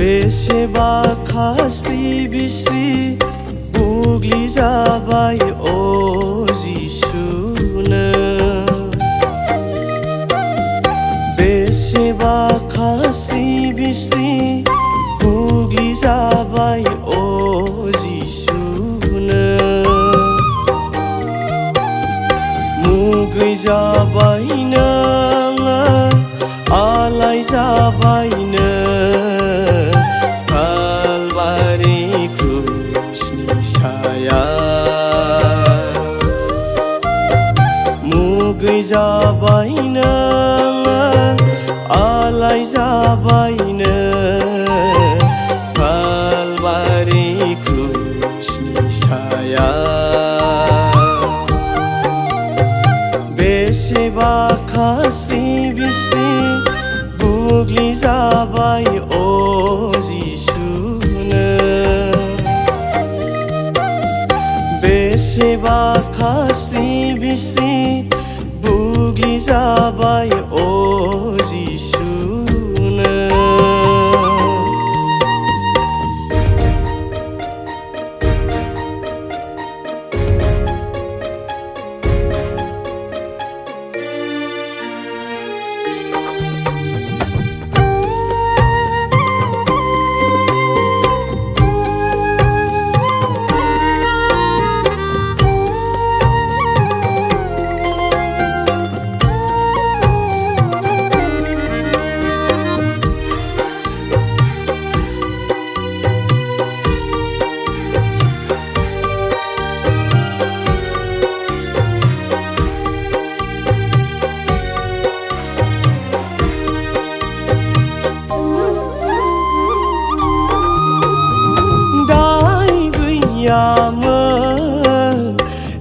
बेसेबा खास्रि बिस्रि बुग्लि जाबाय अ जिसुनो बेसेबा खास्रि बिस्रि बुग्लि जाबाय अ जिसुनो मुगै जाबाय नोङो आलाय जाबाय मुगै जाबाय नोङो आलाय जाबायनो कालबारि क्रुसनि सायाव बेसेबा खास्रि बिस्रि बुग्लि जाबाय अ जिसुनो बेसेबा खास्रि बिस्रि बुग्लि जाबाय अ जिसुनो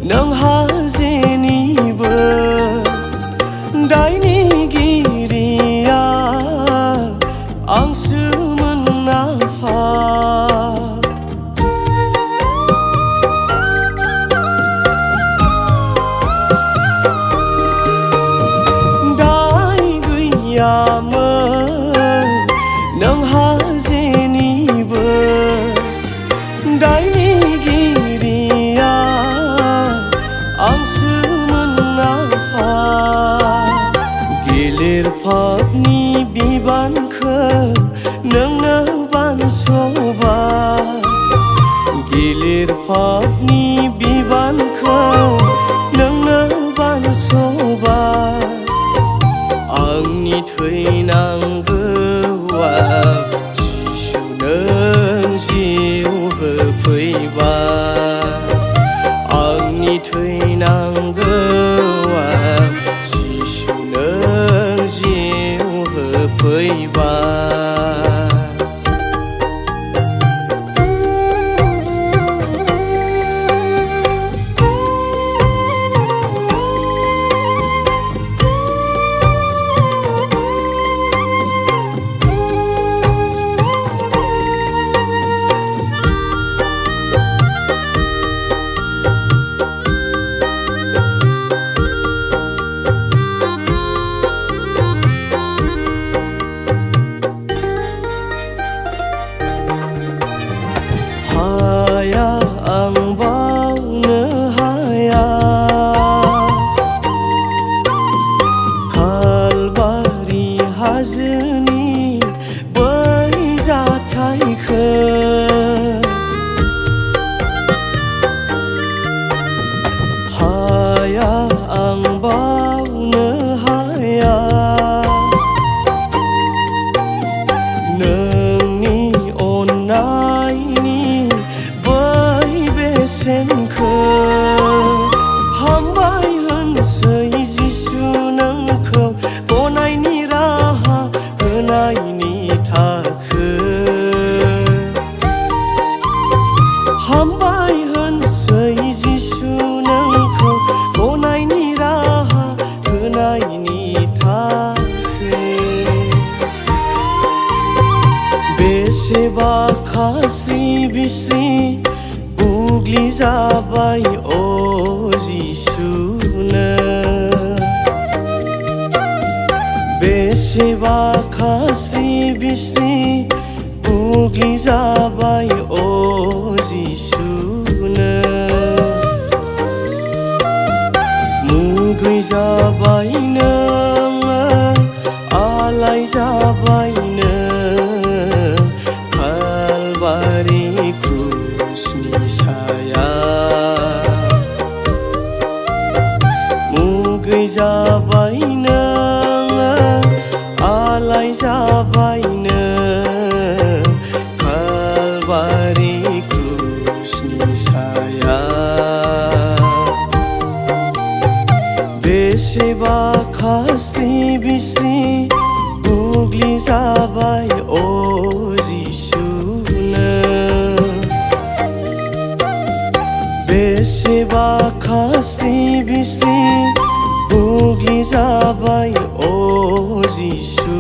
नोंहा जेनिबो दायनिगिरिया आंसोमोन आफा दाय गैयामोन नोंहा जेनिबो दायनिगिरिया आंसोमोन आफा गिलिर पापनि बिबानखौ नोंनो बानस'बाय गिलिर पापनि बिबानखौ नोंनो बानस'बाय आंनि थैनांगौआ जिसु नों जिउ होफैबाय आंनि थैनांगौआ जिसु नों जिउ होफैबाय आं बावनो हाया कालबारि हाजोनि बै जाथायखौ हाया आं बावनो हाया नोंनि अननायनि हामबाय होनसै जिसु नोंखौ गनायनि राहा होनायनि थाखाय हामबाय होनसै जिसु नोंखौ गनायनि राहा होनायनि थाखाय बेसेबा खास्रि बिस्रि बुग्लि जाबाय अ जिसुनो बेसेबा खास्रि बिस्रि बुग्लि जाबाय अ जिसुनो मुगै जाबाय नोङो आलाय जाबाय नों कालबारि क्रुसनि सायाव मुगै जाबाय नोङो आलाय जाबाय नों कालबारि क्रुसनि सायाव बेसेबा खास्रि बिस्रि बुग्लि जाबाय अ जिसुनो बेसेबा खास्रि बिस्रि बुग्लि जाबाय अ जिसु